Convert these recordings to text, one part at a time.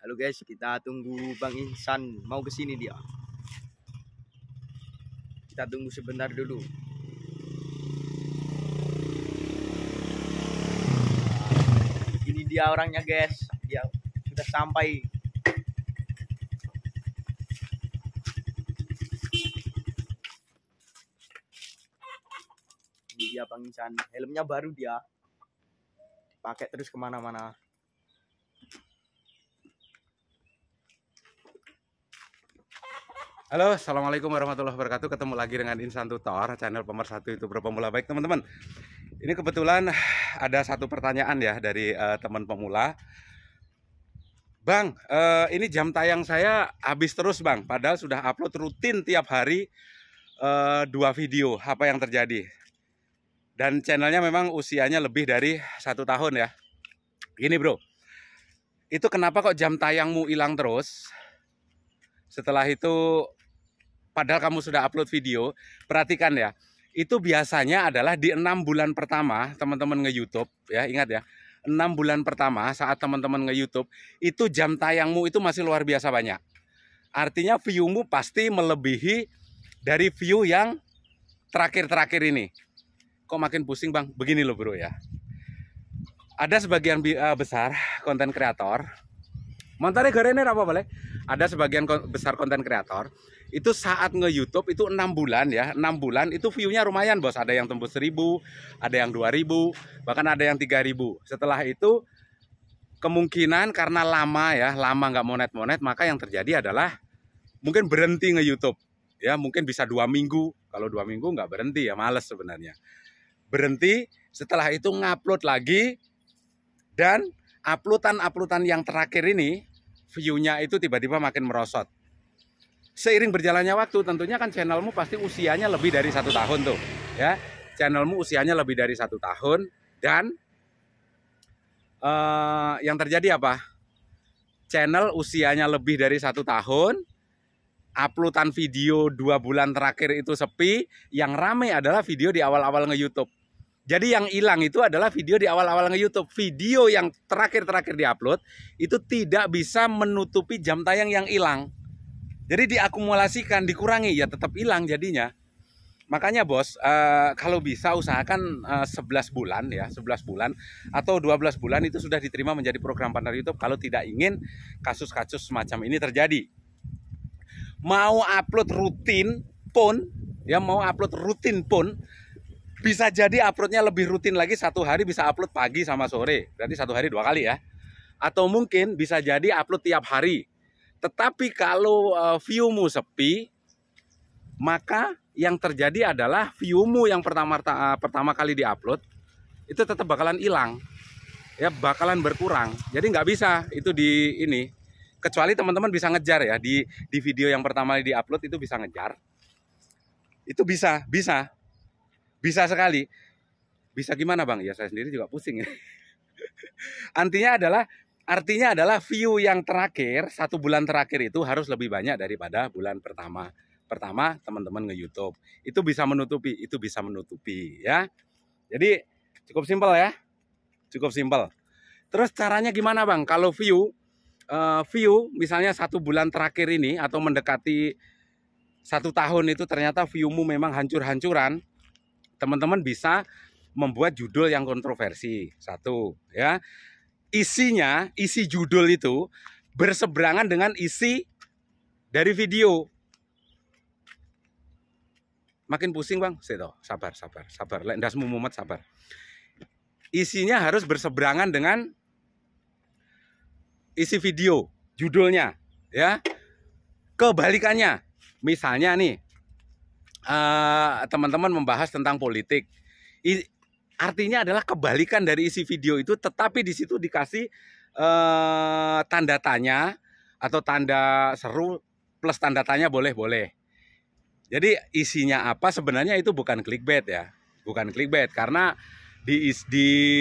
Halo guys, kita tunggu Bang Insan mau ke sini dia. Kita tunggu sebentar dulu. Ini dia orangnya guys. Dia sudah sampai. Ini dia Bang Insan. Helmnya baru dia. Pakai terus kemana-mana. Halo, assalamualaikum warahmatullahi wabarakatuh. Ketemu lagi dengan Insan Tutor, channel pemersatu YouTuber pemula. Baik teman-teman, ini kebetulan ada satu pertanyaan ya dari teman pemula. Bang, ini jam tayang saya habis terus bang, padahal sudah upload rutin tiap hari 2 video. Apa yang terjadi? Dan channelnya memang usianya lebih dari 1 tahun ya. Gini bro, itu kenapa kok jam tayangmu hilang terus? Setelah itu padahal kamu sudah upload video, perhatikan ya. Itu biasanya adalah di 6 bulan pertama teman-teman nge-YouTube ya, ingat ya. 6 bulan pertama saat teman-teman nge-YouTube, itu jam tayangmu itu masih luar biasa banyak. Artinya view-mu pasti melebihi dari view yang terakhir-terakhir ini. Kok makin pusing bang? Begini loh bro ya. Ada sebagian besar konten kreator, montare garene apa boleh? Ada sebagian besar konten kreator itu saat nge-YouTube itu 6 bulan ya, 6 bulan itu view-nya lumayan bos, ada yang tembus 1000, ada yang 2000, bahkan ada yang 3000. Setelah itu kemungkinan karena lama ya, lama nggak monet-monet, maka yang terjadi adalah mungkin berhenti nge-YouTube ya, mungkin bisa 2 minggu. Kalau 2 minggu nggak berhenti ya, males sebenarnya. Berhenti, setelah itu ngupload lagi, dan uploadan yang terakhir ini view-nya itu tiba-tiba makin merosot. Seiring berjalannya waktu tentunya kan channelmu pasti usianya lebih dari 1 tahun tuh ya. Channelmu usianya lebih dari 1 tahun dan yang terjadi apa? Channel usianya lebih dari 1 tahun, uploadan video 2 bulan terakhir itu sepi, yang rame adalah video di awal-awal nge-YouTube. Jadi yang hilang itu adalah video di awal-awal nge-YouTube. Video yang terakhir-terakhir di-upload itu tidak bisa menutupi jam tayang yang hilang. Jadi diakumulasikan, dikurangi, ya tetap hilang jadinya. Makanya bos, kalau bisa usahakan 11 bulan ya, 11 bulan atau 12 bulan itu sudah diterima menjadi program partner YouTube kalau tidak ingin kasus-kasus semacam ini terjadi. Mau upload rutin pun, ya mau upload rutin pun, bisa jadi uploadnya lebih rutin lagi, 1 hari bisa upload pagi sama sore, berarti 1 hari 2 kali ya. Atau mungkin bisa jadi upload tiap hari. Tetapi kalau view-mu sepi, maka yang terjadi adalah view-mu yang pertama kali diupload itu tetap bakalan hilang, ya bakalan berkurang. Jadi nggak bisa itu di ini, kecuali teman-teman bisa ngejar ya di video yang pertama kali diupload itu bisa ngejar. Itu bisa sekali. Bisa gimana bang? Ya saya sendiri juga pusing ya. Artinya adalah view yang terakhir 1 bulan terakhir itu harus lebih banyak daripada bulan pertama teman-teman nge-YouTube. Itu bisa menutupi ya. Jadi cukup simpel ya. Cukup simpel. Terus caranya gimana bang? Kalau view misalnya 1 bulan terakhir ini atau mendekati 1 tahun itu ternyata view-mu memang hancur-hancuran, teman-teman bisa membuat judul yang kontroversi. 1 ya. Isi judul itu berseberangan dengan isi dari video. Makin pusing bang, sabar. Lek ndasmu mumet sabar. Isinya harus berseberangan dengan isi video, judulnya, ya. Kebalikannya, misalnya nih, teman-teman membahas tentang politik. Artinya adalah kebalikan dari isi video itu, tetapi di situ dikasih tanda tanya atau tanda seru plus tanda tanya boleh. Jadi isinya apa sebenarnya itu bukan clickbait ya, bukan clickbait karena di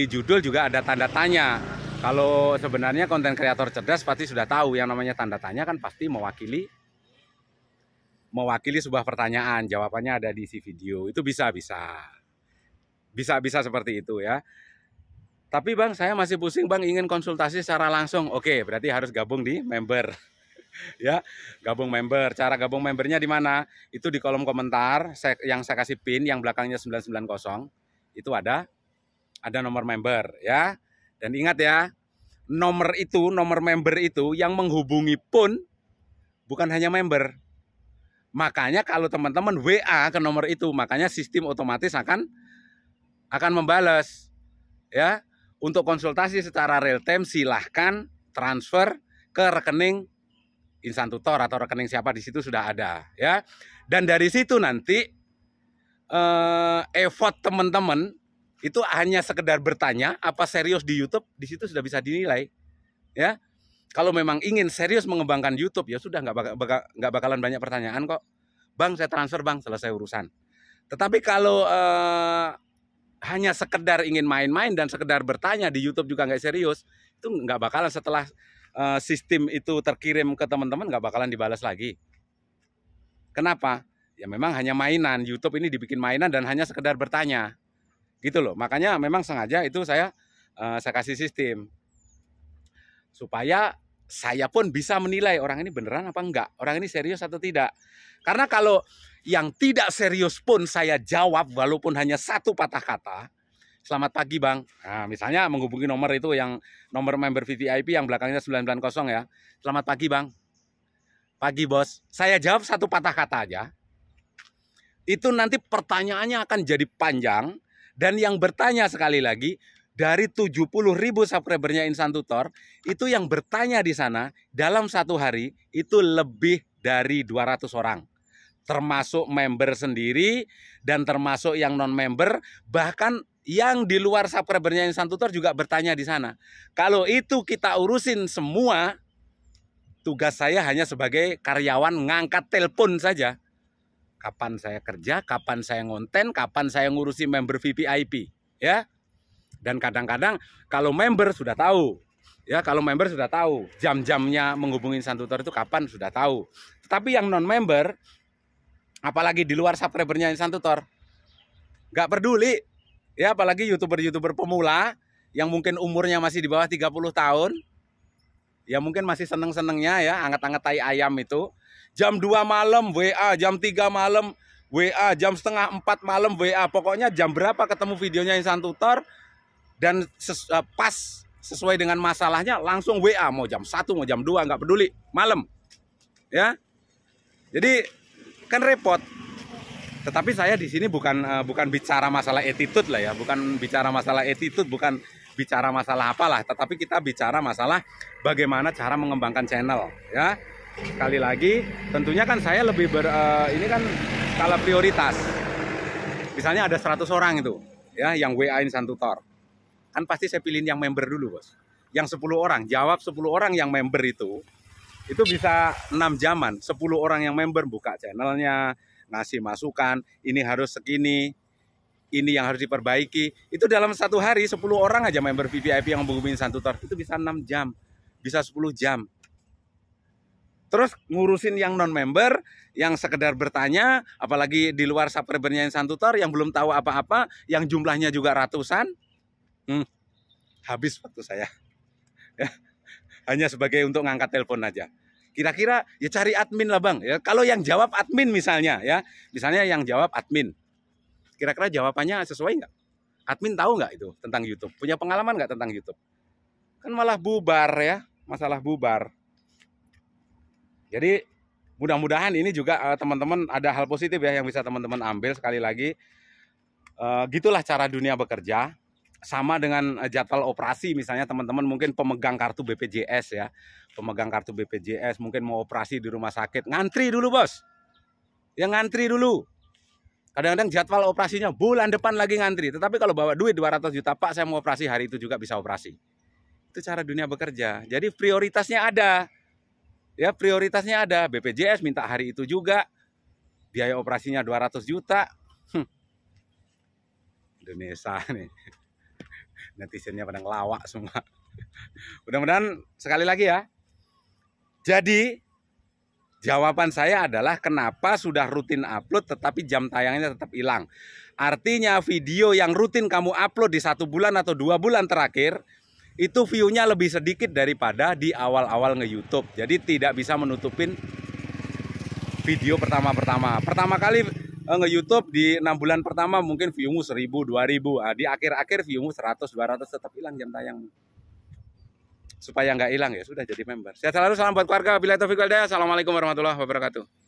judul juga ada tanda tanya. Kalau sebenarnya konten kreator cerdas pasti sudah tahu yang namanya tanda tanya kan pasti mewakili sebuah pertanyaan, jawabannya ada di isi video. Itu bisa seperti itu ya. Tapi Bang, saya masih pusing Bang, ingin konsultasi secara langsung. Oke, berarti harus gabung di member. Ya, gabung member. Cara gabung membernya di mana? Itu di kolom komentar yang saya kasih pin yang belakangnya 990. Itu ada nomor member ya. Dan ingat ya, nomor member itu yang menghubungi pun bukan hanya member. Makanya kalau teman-teman WA ke nomor itu, makanya sistem otomatis akan membalas ya. Untuk konsultasi secara real time silahkan transfer ke rekening Insan Tutor atau rekening siapa di situ sudah ada ya. Dan dari situ nanti effort teman-teman itu hanya sekedar bertanya apa serius di YouTube, di situ sudah bisa dinilai ya. Kalau memang ingin serius mengembangkan YouTube ya sudah nggak bakalan banyak pertanyaan kok. Bang, saya transfer Bang, selesai urusan. Tetapi kalau hanya sekedar ingin main-main dan sekedar bertanya di YouTube juga nggak serius, itu nggak bakalan setelah sistem itu terkirim ke teman-teman nggak bakalan dibalas lagi. Kenapa? Ya memang hanya mainan. YouTube ini dibikin mainan dan hanya sekedar bertanya, gitu loh. Makanya memang sengaja itu saya kasih sistem supaya saya pun bisa menilai orang ini beneran apa enggak, orang ini serius atau tidak. Karena kalau yang tidak serius pun saya jawab walaupun hanya satu patah kata, selamat pagi Bang. Nah, misalnya menghubungi nomor itu yang nomor member VVIP yang belakangnya 990 ya. Selamat pagi Bang. Pagi Bos. Saya jawab satu patah kata aja. Itu nanti pertanyaannya akan jadi panjang. Dan yang bertanya sekali lagi, dari 70.000 subscribernya Insan Tutor, itu yang bertanya di sana dalam satu hari itu lebih dari 200 orang. Termasuk member sendiri dan termasuk yang non-member, bahkan yang di luar subscribernya Insan Tutor juga bertanya di sana. Kalau itu kita urusin semua, tugas saya hanya sebagai karyawan ngangkat telepon saja. Kapan saya kerja, kapan saya ngonten, kapan saya ngurusi member VVIP, ya. Dan kadang-kadang kalau member sudah tahu, ya kalau member sudah tahu jam-jamnya menghubungi Insan Tutor itu kapan sudah tahu. Tetapi yang non-member, apalagi di luar subscribernya Insan Tutor, nggak peduli. Ya apalagi YouTuber-YouTuber pemula yang mungkin umurnya masih di bawah 30 tahun. Ya mungkin masih seneng-senengnya ya, anget-anget tai ayam itu. Jam 2 malam WA, jam 3 malam WA, jam setengah 4 malam WA. Pokoknya jam berapa ketemu videonya Insan Tutor dan pas sesuai dengan masalahnya langsung WA. Mau jam 1, mau jam 2, nggak peduli. Malam. Ya. Jadi kan repot. Tetapi saya di sini bukan bicara masalah attitude lah ya, bukan bicara masalah attitude, bukan bicara masalah apalah, tetapi kita bicara masalah bagaimana cara mengembangkan channel ya. Sekali lagi, tentunya kan saya lebih ini kan skala prioritas. Misalnya ada 100 orang itu ya yang WA Insan Tutor. Kan pasti saya pilihin yang member dulu, Bos. Yang 10 orang, jawab 10 orang yang member itu bisa 6 jaman. 10 orang yang member buka channelnya, ngasih masukan, ini harus segini, ini yang harus diperbaiki. Itu dalam satu hari 10 orang aja member VVIP yang menghubungi Insan Tutor itu bisa 6 jam, bisa 10 jam. Terus ngurusin yang non-member, yang sekedar bertanya, apalagi di luar subscribernya Insan Tutor yang belum tahu apa-apa, yang jumlahnya juga ratusan, habis waktu saya. Ya, hanya sebagai untuk ngangkat telepon aja. Kira-kira ya cari admin lah Bang. Ya, kalau yang jawab admin misalnya ya, misalnya yang jawab admin, kira-kira jawabannya sesuai nggak? Admin tahu nggak itu tentang YouTube? Punya pengalaman nggak tentang YouTube? Kan malah bubar ya, masalah bubar. Jadi mudah-mudahan ini juga teman-teman ada hal positif ya yang bisa teman-teman ambil. Sekali lagi, gitulah cara dunia bekerja. Sama dengan jadwal operasi, misalnya teman-teman mungkin pemegang kartu BPJS ya, pemegang kartu BPJS mungkin mau operasi di rumah sakit, ngantri dulu Bos, ya ngantri dulu. Kadang-kadang jadwal operasinya bulan depan lagi ngantri, tetapi kalau bawa duit 200 juta Pak saya mau operasi hari itu juga bisa operasi. Itu cara dunia bekerja. Jadi prioritasnya ada, ya prioritasnya ada. BPJS minta hari itu juga, biaya operasinya 200 juta. Indonesia nih. Netizennya pada ngelawak semua. Mudah-mudahan sekali lagi ya. Jadi jawaban saya adalah kenapa sudah rutin upload tetapi jam tayangnya tetap hilang. Artinya video yang rutin kamu upload di 1 bulan atau 2 bulan terakhir itu view-nya lebih sedikit daripada di awal-awal nge-YouTube. Jadi tidak bisa menutupin video pertama-pertama. Pertama kali nge-YouTube di 6 bulan pertama mungkin view-mu 1000, 2000. Nah, di akhir-akhir view-mu 100, 200 tetap hilang jam tayang. Supaya nggak hilang ya sudah jadi member. Sehat selalu, salam buat keluarga. Wabillahi taufiq wal hidayah. Assalamualaikum warahmatullahi wabarakatuh.